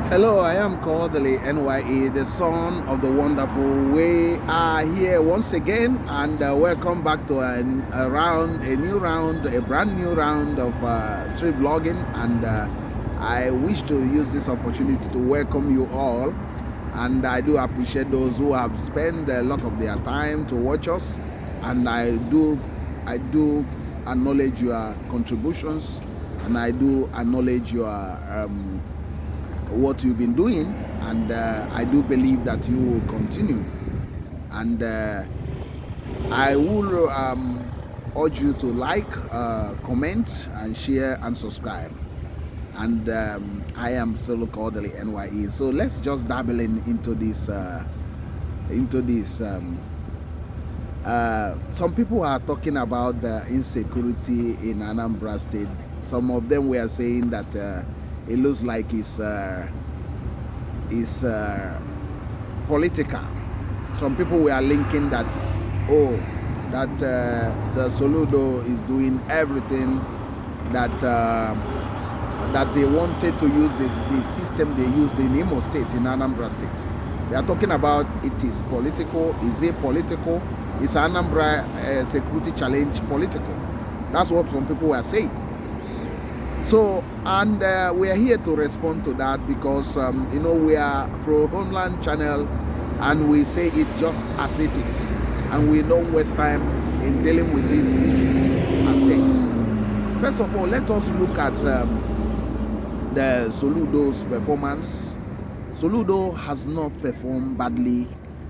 Hello, I am Kodili-nye, the son of the wonderful. We are here once again, and welcome back to a brand new round of street vlogging. And I wish to use this opportunity to welcome you all. And I do appreciate those who have spent a lot of their time to watch us. And I do acknowledge your contributions, and I do acknowledge your what you've been doing, and I do believe that you will continue. And I will urge you to like, comment, and share and subscribe. And I am still Kodili-nye. So let's just dabble into this. Some people are talking about the insecurity in Anambra State. Some of them were saying that it looks like it's political. Some people were linking that, the Soludo is doing everything that that they wanted to use the system they used in Imo State, in Anambra State. They are talking about it is political. Is it political? Is Anambra security challenge political? That's what some people were saying. So, and we are here to respond to that because, we are pro-homeland channel, and we say it just as it is. And we don't waste time in dealing with these issues as they. First of all, let us look at the Soludo's performance. Soludo has not performed badly,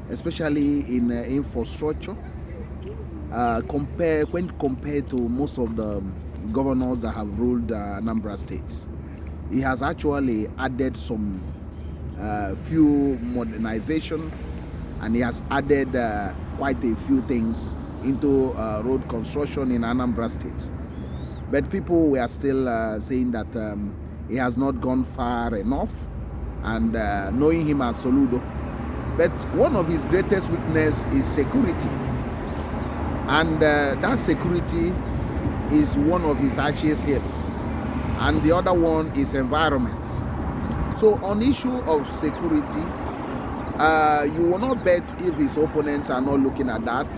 especially in infrastructure, when compared to most of the governors that have ruled Anambra State. He has actually added some few modernization, and he has added quite a few things into road construction in Anambra State. But people were still saying that he has not gone far enough, and knowing him as Soludo. But one of his greatest weakness is security, and that security is one of his Achilles heel, and the other one is environment. So on issue of security, you will not bet if his opponents are not looking at that,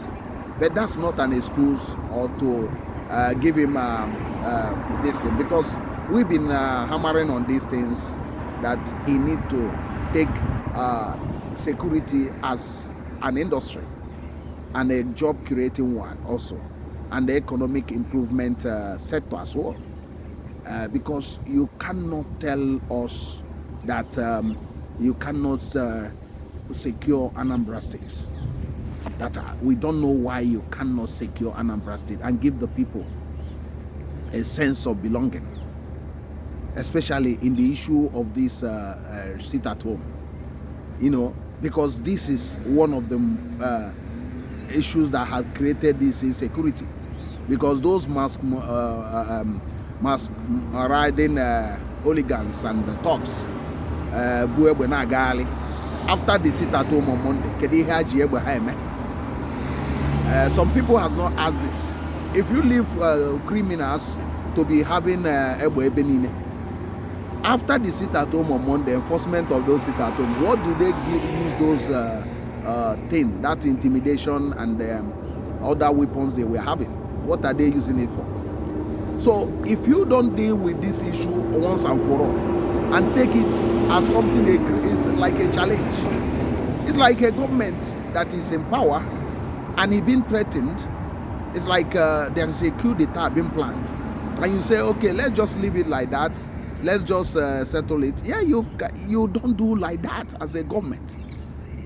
but that's not an excuse or to give him this thing, because we've been hammering on these things that he need to take security as an industry and a job creating one also, and the economic improvement sector as well, because you cannot tell us that you cannot secure Anambra State. That we don't know why you cannot secure Anambra State and give the people a sense of belonging, especially in the issue of this sit at home, because this is one of the issues that has created this insecurity. Because those mask riding hooligans and the thugs, after the sit at home on Monday, some people have not asked this. If you leave criminals to be having after the sit at home on Monday, enforcement of those sit at home, what do they use those things, that intimidation and other weapons they were having? What are they using it for? So if you don't deal with this issue once and for all, and take it as something is like a challenge, it's like a government that is in power and it's being threatened. It's like there is a coup d'etat being planned, and you say, okay, let's just leave it like that, let's just settle it. Yeah, you don't do like that as a government.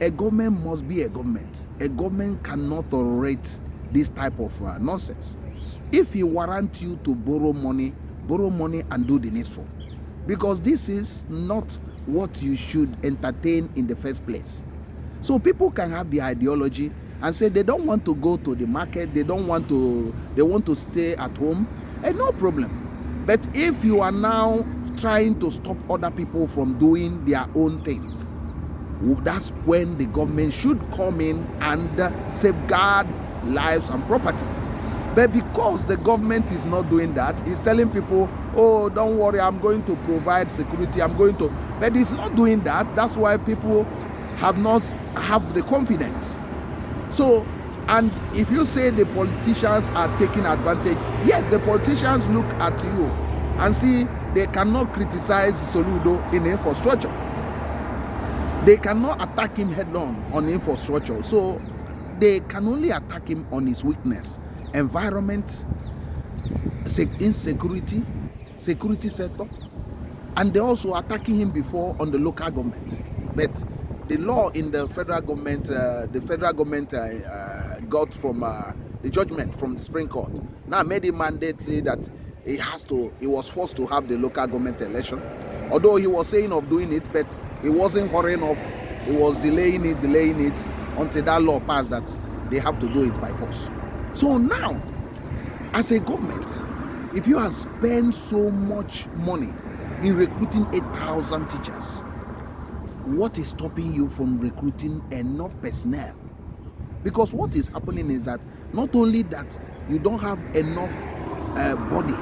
A government must be a government. A government cannot tolerate this type of nonsense. If he warrant you to borrow money and do the needful, because this is not what you should entertain in the first place. So people can have the ideology and say they don't want to go to the market, they want to stay at home, and no problem. But if you are now trying to stop other people from doing their own thing, that's when the government should come in and safeguard lives and property. But because the government is not doing that, it's telling people, oh, don't worry, I'm going to provide security, I'm going to, but it's not doing that. That's why people have not have the confidence. So, and if you say the politicians are taking advantage, yes, the politicians look at you and see they cannot criticize Soludo in infrastructure. They cannot attack him head-on on infrastructure. So they can only attack him on his weakness: environment, insecurity, security sector, and they're also attacking him before on the local government. But the law in the federal government, got from the judgment from the Supreme Court now made it mandatory that he was forced to have the local government election. Although he was saying of doing it, but he wasn't hurrying up. He was delaying it until that law passed that they have to do it by force. So now, as a government, if you have spent so much money in recruiting 8,000 teachers, what is stopping you from recruiting enough personnel? Because what is happening is that not only that you don't have enough body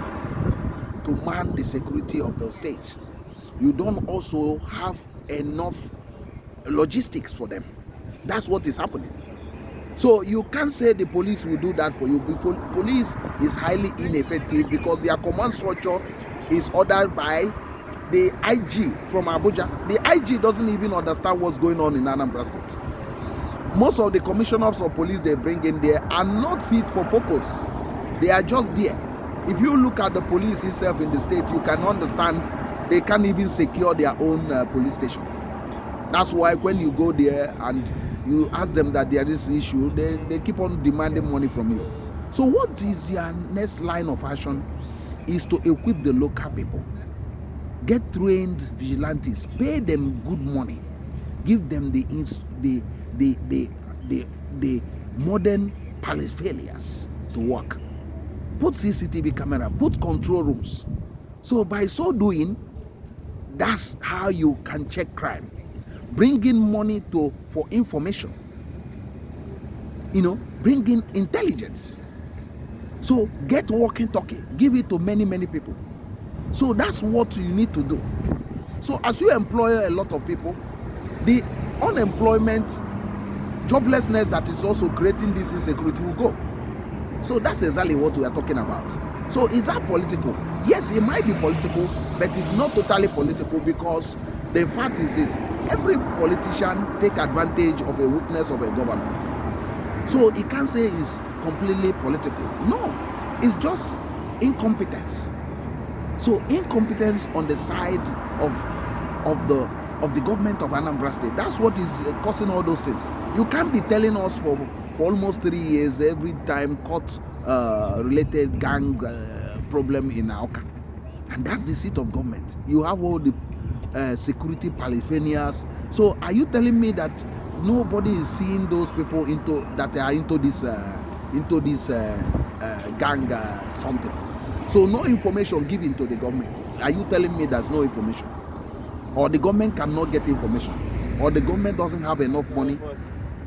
to man the security of the state, you don't also have enough logistics for them. That's what is happening. So you can't say the police will do that for you. Police is highly ineffective because their command structure is ordered by the IG from Abuja. The IG doesn't even understand what's going on in Anambra State. Most of the commissioners of police they bring in there are not fit for purpose. They are just there. If you look at the police itself in the state, you can understand they can't even secure their own police station. That's why when you go there and you ask them that there is issue, they keep on demanding money from you. So what is their next line of action is to equip the local people, get trained vigilantes, pay them good money, give them the modern palace to work, put CCTV camera, put control rooms. So by so doing, that's how you can check crime. Bring in money for information, bring in intelligence. So get walkie-talkie, give it to many people. So that's what you need to do. So as you employ a lot of people, the unemployment, joblessness that is also creating this insecurity will go. So that's exactly what we are talking about. So is that political? Yes, it might be political, but it's not totally political, because the fact is this: every politician take advantage of a weakness of a governor. So he can't say it's completely political. No, it's just incompetence. So incompetence on the side of the government of Anambra State. That's what is causing all those things. You can't be telling us for almost 3 years every time court related gang problem in Aoka, and that's the seat of government. You have all the security palace. So are you telling me that nobody is seeing those people that are into this gang something? So no information given to the government. Are you telling me there's no information, or the government cannot get information, or the government doesn't have enough money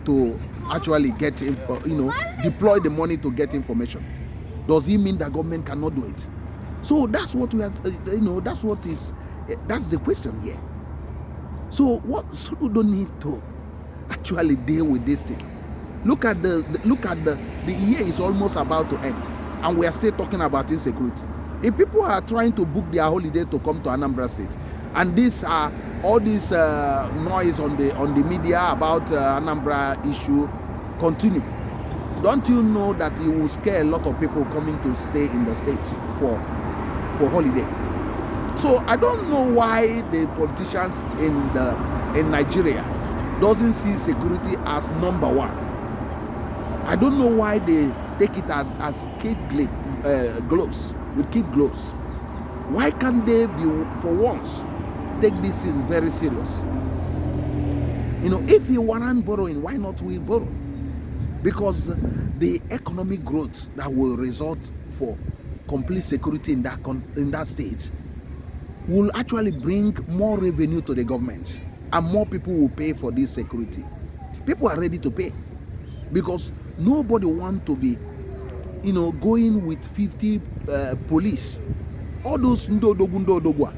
to actually get deploy the money to get information? Does it mean that government cannot do it? So that's what we have. That's the question here. So we don't need to actually deal with this thing. Look at the year is almost about to end, and we are still talking about insecurity. If people are trying to book their holiday to come to Anambra State, and all this noise on the media about Anambra issue continue, don't you know that it will scare a lot of people coming to stay in the state for holiday? So I don't know why the politicians in Nigeria doesn't see security as number one. I don't know why they take it as kid gloves, with kid gloves. Why can't they be, for once, take these things very serious? If you weren't borrowing, why not we borrow? Because the economic growth that will result for complete security in that state will actually bring more revenue to the government, and more people will pay for this security. People are ready to pay, because nobody wants to be going with 50 police, all those ndodogwa.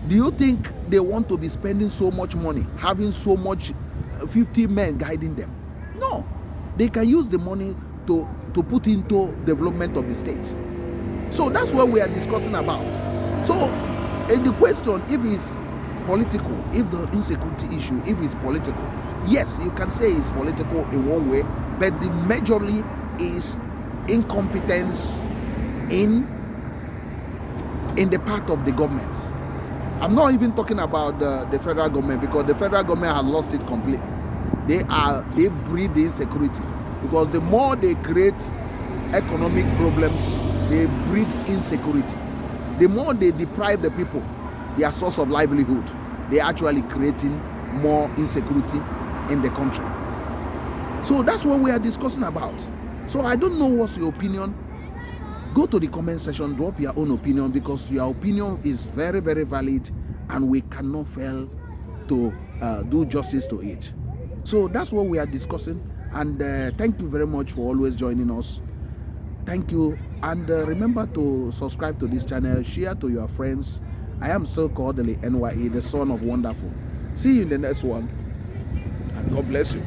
Do you think they want to be spending so much money, having so much 50 men guiding them? No, they can use the money to put into development of the state. So that's what we are discussing about. So in the question, if it's political, if the insecurity issue, if it's political, yes, you can say it's political in one way, but the majorly is incompetence in the part of the government. I'm not even talking about the federal government, because the federal government has lost it completely. They breed the insecurity, because the more they create economic problems, they breed insecurity. The more they deprive the people their source of livelihood, they're actually creating more insecurity in the country. So that's what we are discussing about. So I don't know what's your opinion. Go to the comment section, drop your own opinion, because your opinion is very, very valid, and we cannot fail to do justice to it. So that's what we are discussing, and thank you very much for always joining us. Thank you, and remember to subscribe to this channel, share to your friends. I am still Kodili-nye, the son of wonderful. See you in the next one, and God bless you.